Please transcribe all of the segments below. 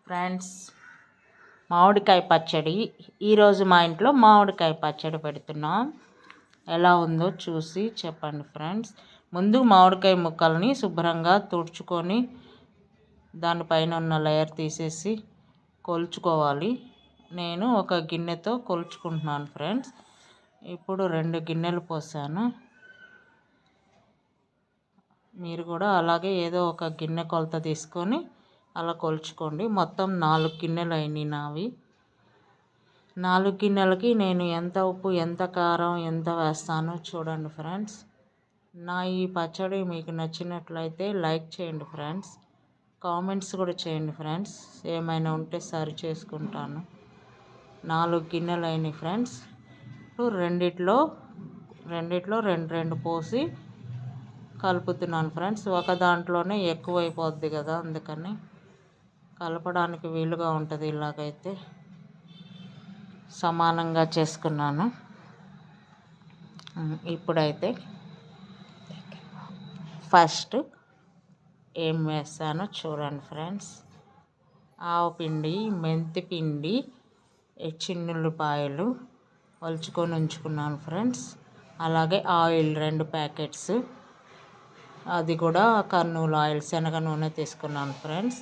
Friends, మామిడికాయ పచ్చడి. ఈరోజు మా ఇంట్లో మామిడికాయ పచ్చడి పెడుతున్నాం. ఎలా ఉందో చూసి చెప్పండి ఫ్రెండ్స్. ముందు మామిడికాయ ముక్కల్ని శుభ్రంగా తుడుచుకొని దానిపైన ఉన్న లేయర్ తీసేసి కొలుచుకోవాలి. నేను ఒక గిన్నెతో కొలుచుకుంటున్నాను ఫ్రెండ్స్. ఇప్పుడు 2 గిన్నెలు పోసాను. మీరు కూడా అలాగే ఏదో ఒక గిన్నె కొలత తీసుకొని అలా కొలుచుకోండి. మొత్తం 4 గిన్నెలు అయినాయి నావి. 4 గిన్నెలకి నేను ఎంత ఉప్పు, ఎంత కారం, ఎంత వేస్తానో చూడండి ఫ్రెండ్స్. నా ఈ పచ్చడి మీకు నచ్చినట్లయితే లైక్ చేయండి ఫ్రెండ్స్. కామెంట్స్ కూడా చేయండి ఫ్రెండ్స్. ఏమైనా ఉంటే సరి చేసుకుంటాను. 4 గిన్నెలు అయినాయి ఫ్రెండ్స్. ఇప్పుడు రెండిట్లో 2 పోసి కలుపుతున్నాను ఫ్రెండ్స్. ఒక దాంట్లోనే ఎక్కువైపోద్ది కదా, అందుకని కలపడానికి వీలుగా ఉంటుంది. ఇలాగైతే సమానంగా చేసుకున్నాను. ఇప్పుడైతే ఫస్ట్ ఏం వేస్తానో చూడండి ఫ్రెండ్స్. ఆవపిండి, మెంతిపిండి, చిన్నుల్లిపాయలు ఒలుచుకొని ఉంచుకున్నాను ఫ్రెండ్స్. అలాగే ఆయిల్ 2 ప్యాకెట్స్, అది కూడా కర్నూలు ఆయిల్, శనగ నూనె తీసుకున్నాను ఫ్రెండ్స్.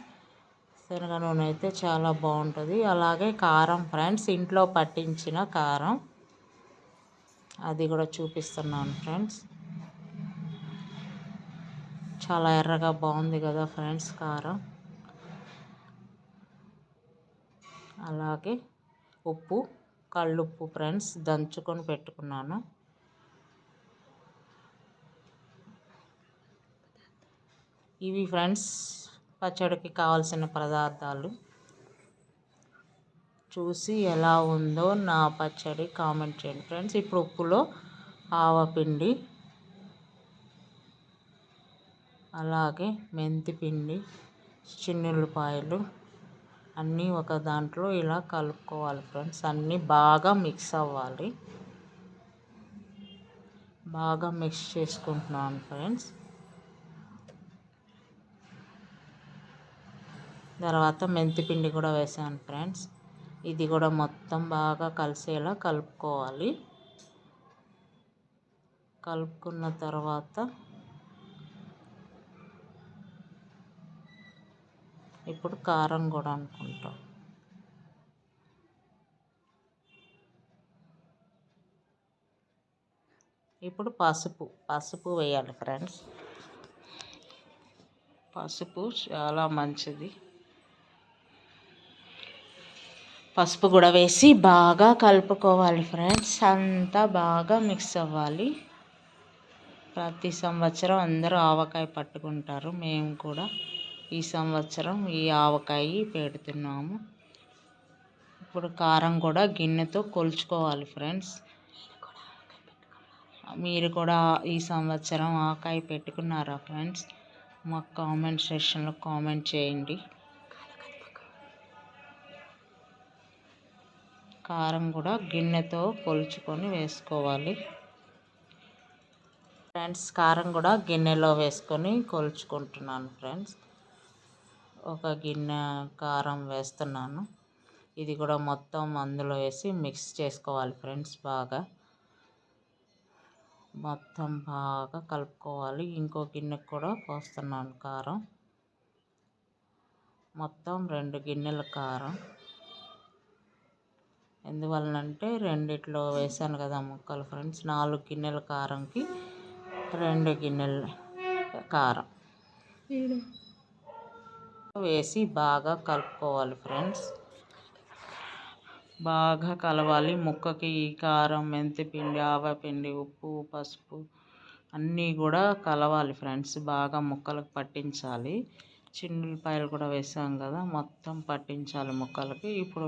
శనగ నూనె అయితే చాలా బాగుంటుంది. అలాగే కారం ఫ్రెండ్స్, ఇంట్లో పట్టించిన కారం, అది కూడా చూపిస్తున్నాను ఫ్రెండ్స్. చాలా ఎర్రగా బాగుంది కదా ఫ్రెండ్స్ కారం. అలాగే ఉప్పు, కళ్ళుప్పు ఫ్రెండ్స్, దంచుకొని పెట్టుకున్నాను. ఇవి ఫ్రెండ్స్ పచ్చడికి కావాల్సిన పదార్థాలు. చూసి ఎలా ఉందో నా పచ్చడి కామెంట్ చేయండి ఫ్రెండ్స్. ఇప్పుడు ఉప్పులో ఆవపిండి, అలాగే మెంతిపిండి, చిన్నుల్లిపాయలు అన్నీ ఒక దాంట్లో ఇలా కలుపుకోవాలి ఫ్రెండ్స్. అన్నీ బాగా మిక్స్ అవ్వాలి. బాగా మిక్స్ చేసుకుంటున్నాను ఫ్రెండ్స్. తర్వాత మెంతిపిండి కూడా వేసాను ఫ్రెండ్స్. ఇది కూడా మొత్తం బాగా కలిసేలా కలుపుకోవాలి. కలుపుకున్న తర్వాత ఇప్పుడు కారం కూడా అనుకుంటాం. ఇప్పుడు పసుపు వేయాలి ఫ్రెండ్స్. పసుపు చాలా మంచిది. పసుపు కూడా వేసి బాగా కలుపుకోవాలి ఫ్రెండ్స్. అంతా బాగా మిక్స్ అవ్వాలి. ప్రతి సంవత్సరం అందరూ ఆవకాయ పట్టుకుంటారు. మేము కూడా ఈ సంవత్సరం ఈ ఆవకాయ పెడుతున్నాము. ఇప్పుడు కారం కూడా గిన్నెతో కొలుచుకోవాలి ఫ్రెండ్స్. మీరు కూడా ఈ సంవత్సరం ఆవకాయ పెట్టుకున్నారా ఫ్రెండ్స్? మాకు కామెంట్ సెక్షన్లో కామెంట్ చేయండి. కారం కూడా గిన్నెతో కొలుచుకొని వేసుకోవాలి ఫ్రెండ్స్. కారం కూడా గిన్నెలో వేసుకొని కొలుచుకుంటున్నాను ఫ్రెండ్స్. ఒక గిన్నె కారం వేస్తున్నాను. ఇది కూడా మొత్తం అందులో వేసి మిక్స్ చేసుకోవాలి ఫ్రెండ్స్. మొత్తం బాగా కలుపుకోవాలి. ఇంకో గిన్నెకు కూడా పోస్తున్నాను కారం. మొత్తం 2 గిన్నెల కారం. ఎందువలనంటే రెండిట్లో వేసాను కదా ముక్కలు ఫ్రెండ్స్. 4 గిన్నెల కారంకి 2 గిన్నెల కారం వేసి బాగా కలుపుకోవాలి ఫ్రెండ్స్. బాగా కలవాలి ముక్కకి. ఈ కారం, మెంతిపిండి, ఆవపిండి, ఉప్పు, పసుపు అన్నీ కూడా కలవాలి ఫ్రెండ్స్. బాగా ముక్కలకు పట్టించాలి. చిన్నులపాయలు కూడా వేసాం కదా, మొత్తం పట్టించాలి ముక్కలకి. ఇప్పుడు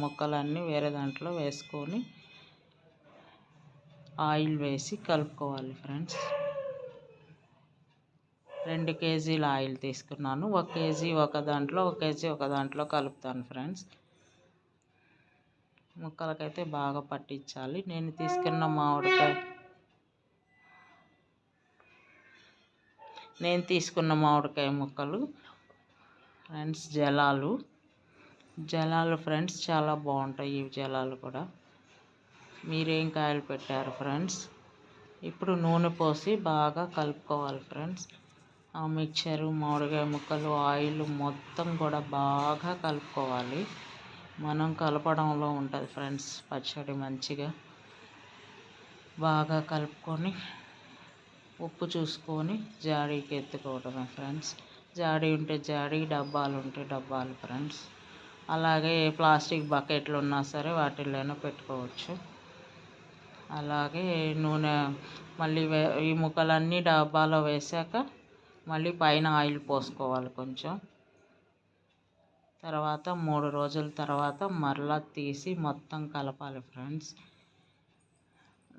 ముక్కలన్నీ వేరే దాంట్లో వేసుకొని ఆయిల్ వేసి కలుపుకోవాలి ఫ్రెండ్స్. 2 కేజీల ఆయిల్ తీసుకున్నాను. 1 కేజీ ఒక దాంట్లో, 1 కేజీ ఒక దాంట్లో కలుపుతాను ఫ్రెండ్స్. ముక్కలకైతే బాగా పట్టించాలి. నేను తీసుకున్న మామిడికాయ ముక్కలు ఫ్రెండ్స్ జలాలు ఫ్రెండ్స్ చాలా బాగుంటాయి. ఈ జలాలు కూడా. మీరేం కాయలు పెట్టారు ఫ్రెండ్స్? ఇప్పుడు నూనె పోసి బాగా కలుపుకోవాలి ఫ్రెండ్స్. ఆ మిక్చరు, మామిడికాయ ముక్కలు, ఆయిల్ మొత్తం కూడా బాగా కలుపుకోవాలి. మనం కలపడంలో ఉంటుంది ఫ్రెండ్స్ పచ్చడి. మంచిగా బాగా కలుపుకొని ఉప్పు చూసుకొని జాడీకి ఎత్తుకోవడమే ఫ్రెండ్స్. జాడీ ఉంటే జాడీ, డబ్బాలు ఉంటే డబ్బాలు ఫ్రెండ్స్. అలాగే ప్లాస్టిక్ బకెట్లు ఉన్నా సరే వాటిల్లోనే పెట్టుకోవచ్చు. అలాగే నూనె మళ్ళీ ఈ ముక్కలన్నీ డబ్బాలో వేసాక మళ్ళీ పైన ఆయిల్ పోసుకోవాలి కొంచెం. తర్వాత 3 రోజుల తర్వాత మరలా తీసి మొత్తం కలపాలి ఫ్రెండ్స్.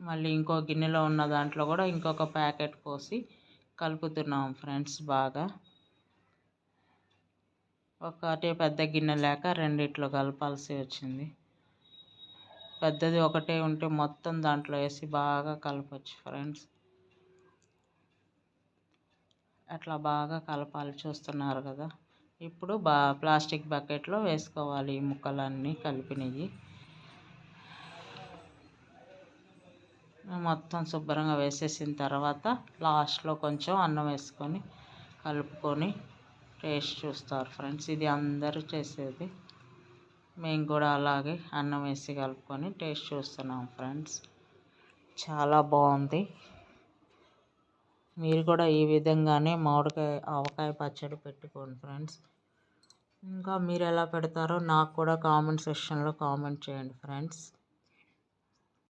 మళ్ళీ ఇంకో గిన్నెలో ఉన్న దాంట్లో కూడా ఇంకొక ప్యాకెట్ పోసి కలుపుతున్నాం ఫ్రెండ్స్ బాగా. ఒకటే పెద్ద గిన్నె లేక రెండిట్లో కలపాల్సి వచ్చింది. పెద్దది ఒకటే ఉంటే మొత్తం దాంట్లో వేసి బాగా కలపచ్చు ఫ్రెండ్స్. అట్లా బాగా కలపాలి, చూస్తున్నారు కదా. ఇప్పుడు ప్లాస్టిక్ బకెట్లో వేసుకోవాలి ఈ ముక్కలన్నీ కలిపినవి. మొత్తం శుభ్రంగా వేసేసిన తర్వాత లాస్ట్లో కొంచెం అన్నం వేసుకొని కలుపుకొని టేస్ట్ చూస్తారు ఫ్రెండ్స్. ఇది అందరూ చేసేది. మేము కూడా అలాగే అన్నం వేసి కలుపుకొని టేస్ట్ చూస్తున్నాం ఫ్రెండ్స్. చాలా బాగుంది. మీరు కూడా ఈ విధంగానే ఆవకాయ పచ్చడి పెట్టుకోండి ఫ్రెండ్స్. ఇంకా మీరు ఎలా పెడతారో నాకు కూడా కామెంట్ సెక్షన్లో కామెంట్ చేయండి ఫ్రెండ్స్.